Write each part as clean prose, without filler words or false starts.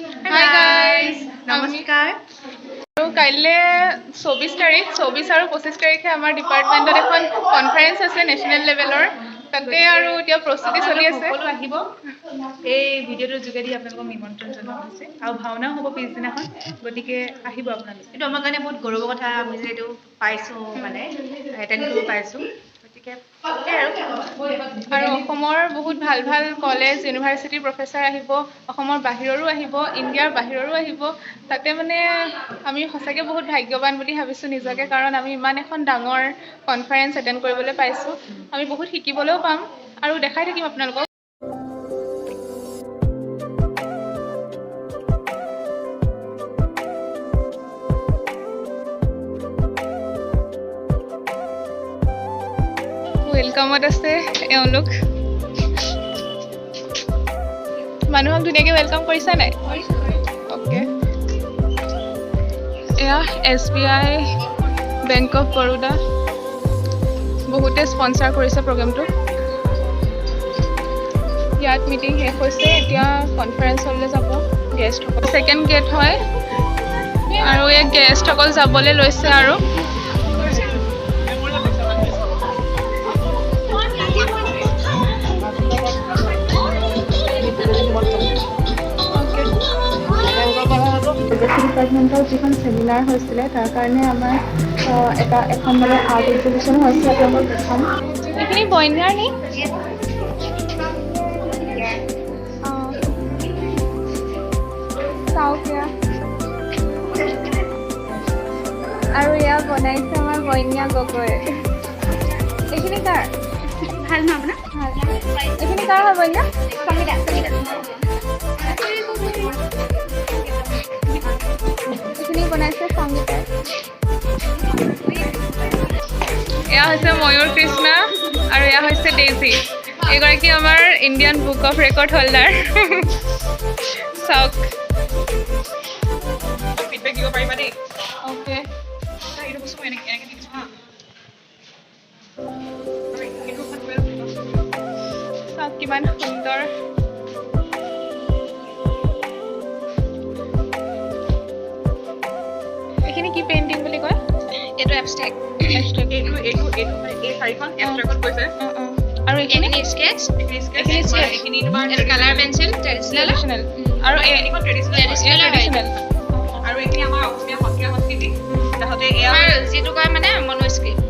Hi guys, নমস্কাৰ। আৰু কাইলৈ 24 তাৰিখ 24 আৰু 25 তাৰিখে আমাৰ ডিপাৰ্টমেণ্টত এখন কনফাৰেন্স আছে নেশ্যনেল লেভেলৰ তাতে আৰু এতিয়া প্ৰস্তুতি চলি আছে সকলো আহিব এই ভিডিঅ'টোৰ যোগেদি আপোনালোকক নিমন্ত্ৰণ জনোৱা হৈছে আৰু ভাওনাও হ'ব পিছদিনাখন গতিকে আহিব আপোনালোক এইটো আমাৰ কাৰণে বহুত গৌৰৱৰ কথা আমি যে এইটো পাইছোঁ মানে এটেণ্ড কৰিব পাইছোঁ গতিকে আৰু অসমৰ বহুত ভাল ভাল কলেজ ইউনিভাৰ্চিটিৰ প্ৰফেচাৰ আহিব অসমৰ বাহিৰৰো আহিব ইণ্ডিয়াৰ বাহিৰৰো আহিব তাতে মানে আমি সঁচাকৈ বহুত ভাগ্যৱান বুলি ভাবিছোঁ নিজকে কাৰণ আমি ইমান এখন ডাঙৰ কনফাৰেন্স এটেণ্ড কৰিবলৈ পাইছোঁ আমি বহুত শিকিবলৈও পাম আৰু দেখাই থাকিম আপোনালোকক ৱেলকামত আছে এওঁলোক মানুহক ধুনীয়াকৈ ৱেলকাম কৰিছা নাই অ'কে এয়া SBI বেংক অফ বৰোদা বহুতে স্পন্সাৰ কৰিছে প্ৰগ্ৰেমটো ইয়াত মিটিং শেষ হৈছে এতিয়া কনফাৰেন্সলৈ যাব গেষ্টসকল ছেকেণ্ড গেট হয় আৰু এই গেষ্টসকল যাবলৈ লৈছে আৰু ডিপাৰ্টমেণ্টৰ যিখন ছেমিনাৰ হৈছিলে তাৰ কাৰণে আমাৰ এখন মানে আৰ্ট এক্সিবিশ্যন হৈছিলে আপোনালোকক দেখাম এইখিনি বইনাৰ নি চাওক এয়া আৰু এয়া বনাইছে আমাৰ বইনীয়া গগৈ এইখিনি কাৰ ভাল ন আপোনাৰ ভাল এইখিনি কাৰ হয় বইনা এইখিনি বনাইছে সংগীতাই এয়া হৈছে ময়ূৰ কৃষ্ণা আৰু এয়া হৈছে ডেইজি এইগৰাকী আমাৰ Indian book of record holder চাওক ফিডবেক দিব পাৰিবা দেই অ'কে এইটো বস্তু মই এনেকৈ দিছোঁ হা চাওক কিমান সুন্দৰ এইখিনি কি পেইণ্টিং বুলি কয় এইটো এবষ্ট্ৰেক্ট এইটো এই চাৰিখন এবষ্ট্ৰেক্টত গৈছে আৰু এইখিনি স্কেটছ এইখিনি তোমাৰ কালাৰ পেঞ্চিল ট্ৰেডিশ্যনেল আৰু এইখন ট্ৰেডিশ্যনেল আৰু এইখিনি আমাৰ অসমীয়া সত্ৰীয়া সংস্কৃতি তাহাঁতে এয়া যিটো কয় মানে মনোস্ক্ৰিপ্ট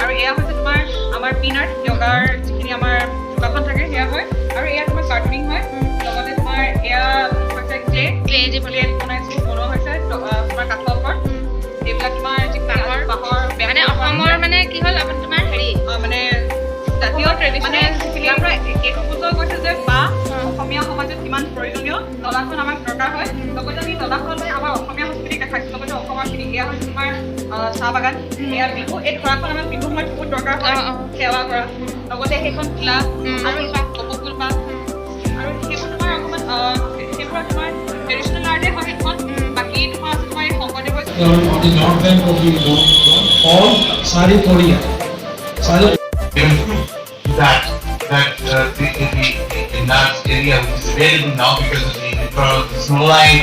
আৰু এয়া হৈছে তোমাৰ আমাৰ পিন আৰ্ট য়োগাৰ যিখিনি আমাৰ যোগাসন থাকে সেয়া হয় আৰু এয়া তোমাৰ কাৰ্টুনিং হয় লগতে তোমাৰ এয়া হৈছে ক্লে যি প্লেট বনাইছোঁ বনোৱা হৈছে তোমাৰ কাঠৰ ওপৰত এইবিলাক তোমাৰ যি বাঁহৰ মানে অসমৰ মানে কি হ'ল আপুনি তোমাৰ হেৰি মানে জাতীয় ট্ৰেডিশ্যনেল যিখিনি আমাৰ এইটো বুজোৱা গৈছে যে বাঁহ অসমীয়া সমাজত কিমান প্ৰয়োজনীয় দলাখন আমাক দৰকাৰ হয় লগতে আমি দলাখনলৈ আমাৰ অসমীয়া সংস্কৃতিক দেখাইছোঁ লগতে অসমৰখিনি এয়া হৈছে তোমাৰ চাহ বাগান এয়া বিহু এই ধৰাখন আমাৰ বিহু সময়ত বহুত দৰকাৰ হয় সেৱা কৰা লগতে সেইখন তোলা আৰু কপৌফুল পাত আৰু সেইবোৰ তোমাৰ অকণমান সেইবোৰ তোমাৰ ট্ৰেডিশ্যনেল আৰ্টে হয় সেইখন বাকী তোমাৰ আছে তোমাৰ এই শংকৰদেৱৰ on the north bank of the all Sari Korea. Sari that in that area which is available now because of the snow line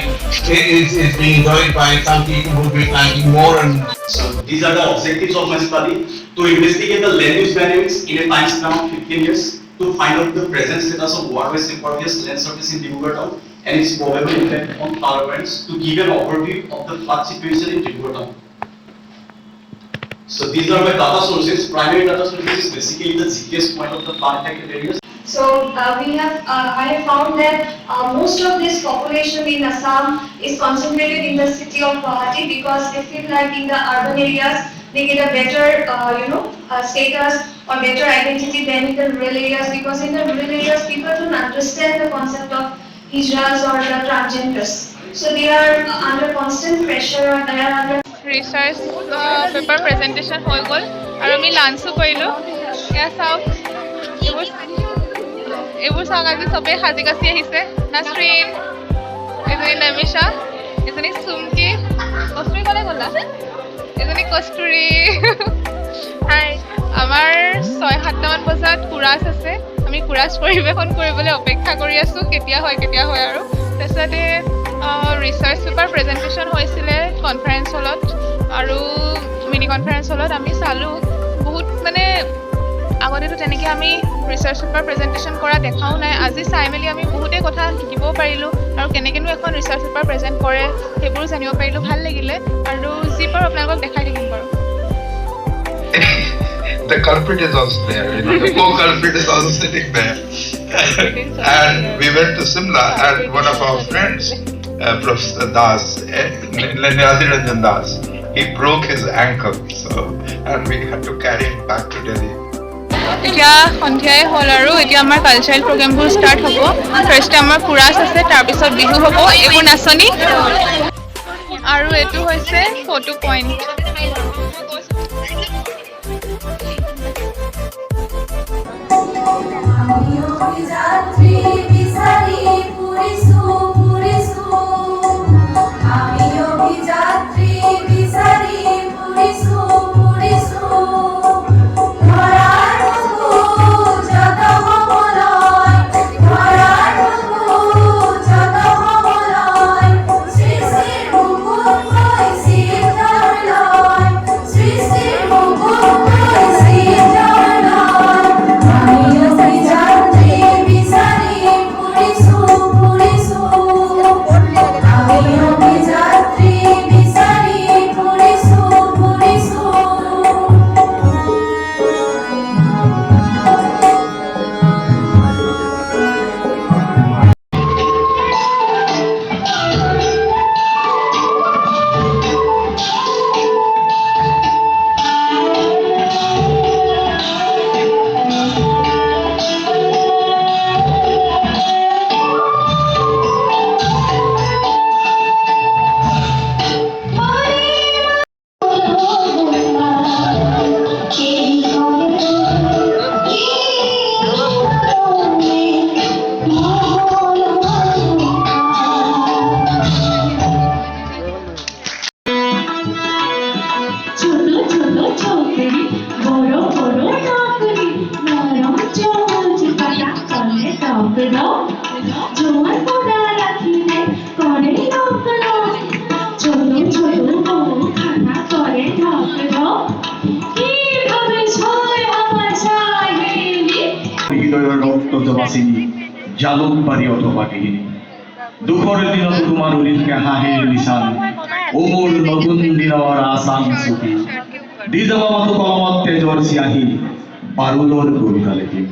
is being enjoyed by some people who will be planting more and so these are the objectives of my study to investigate the land use variance in a time span of 15 years to find out the present status of waterways impervious land surface in Dibrugarh town and its probable impact on flood events to give an overview of the flood situation in Dibrugarh town. So these are my data sources. Primary data sources is basically the GPS point of the flood affected areas. So I have found that most of this population in Assam is concentrated in the city of Guwahati because they feel like in the urban areas they get a better status or better identity than in the rural areas because in the rural areas people don't understand the concept of hijras or the transgenders. So they are under constant pressure or they are under research paper presentation হৈ গ'ল আৰু আমি লাঞ্চো কৰিলোঁ এয়া চাওক এইবোৰ চাওক আজি চবেই সাজি কাচি আহিছে নাছৰিন এজনী নমিষা এজনী চুমকি কস্তুৰী ক'লে গ'লা এজনী কস্তুৰী হাই আমাৰ 6-7টামান বজাত কুৰাছ আছে আমি কুৰাছ পৰিৱেশন কৰিবলৈ অপেক্ষা কৰি আছোঁ কেতিয়া হয় আৰু তাৰপিছতে ৰিচাৰ্চ পেপাৰ প্ৰেজেণ্টেশ্যন হৈছিলে কনফাৰেন্স হলত আৰু মিনি কনফাৰেন্স হলত আমি চালোঁ বহুত মানে আগতেতো তেনেকৈ আমি ৰিচাৰ্চ পেপাৰ প্ৰেজেণ্টেশ্যন কৰা দেখাও নাই আজি চাই মেলি আমি বহুতেই কথা শিকিবও পাৰিলোঁ আৰু কেনেকৈনো এখন ৰিচাৰ্চ পেপাৰ প্ৰেজেণ্ট কৰে সেইবোৰো জানিব পাৰিলোঁ ভাল লাগিলে আৰু যি পাৰোঁ আপোনালোকক দেখাই থাকিম বাৰু The culprit is also there, the co-culprit is also sitting there. And we went to Simla and one of our friends, Professor Das, Niranjan Das, he broke his ankle, and we had to carry him back to Delhi. এতিয়া সন্ধিয়াই হ'ল আৰু এতিয়া আমাৰ cultural প্ৰগ্ৰেমবোৰ start হ'ব ফাৰ্ষ্টে আমাৰ kurash আছে তাৰপিছত বিহু হ'ব এইবোৰ নাচনি আৰু এইটো হৈছে ফটো পইণ্ট জালুকবাৰী অথবা কাহিনী দুখৰ দিনত তোমাৰ উৰিলকে হাঁহিৰ নিচান অমূল নতুন দিনৰ আসাম চুকি দি যাব মাথো কলমত তেজৰ চিয়াহী বাৰুদৰ কবিতা লিখিম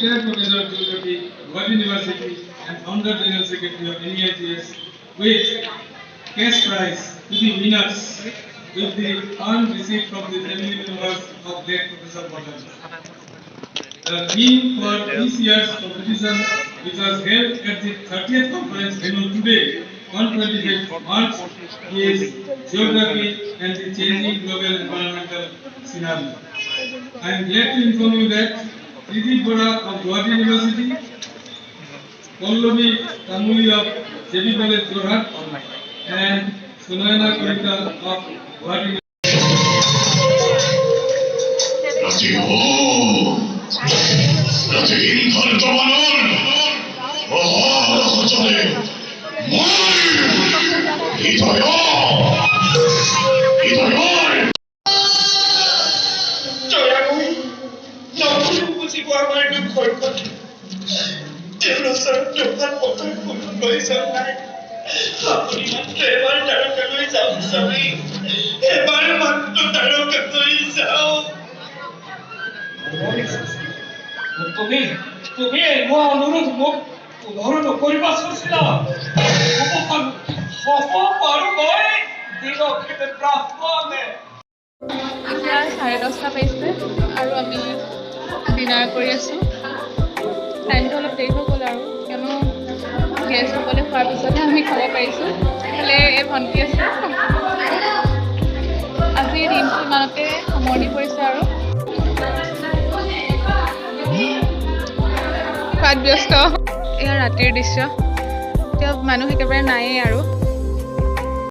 retired professor of geography, Guwahati University, and founder general secretary of NEIGS, with cash prize to the winners with the fund received from the family members of late Professor Bhattacharyya. The theme for this year's competition, which was held at the 30th conference venue today, on 25th March, is Geography and the Changing Global Environmental Scenario. I am glad to inform you that Tridip Bora of Guwahati University, Pallavi Tamuli of JB College Jorhat, and Sunayana Kolika of Guwahati তুমি মই অনুৰোধ মোক পোন্ধৰ নকৰিবা চছিলা পাৰো মই দিনকে প্ৰাপ্তনে এতিয়া 10:30 পাইছে আৰু আমি ডিনাৰ কৰি আছোঁ। টাইমটো অলপ দেৰি হৈ গ'ল আৰু কিয়নো গেষ্টসকলে খোৱাৰ পিছতহে আমি খাব পাৰিছোঁ। ইফালে এই ভণ্টি আছে। আজি দিনটো ইমানতে সামৰণি পৰিছে আৰু খোৱাত ব্যস্ত। এয়া ৰাতিৰ দৃশ্য। এতিয়া মানুহ একেবাৰে নায়েই আৰু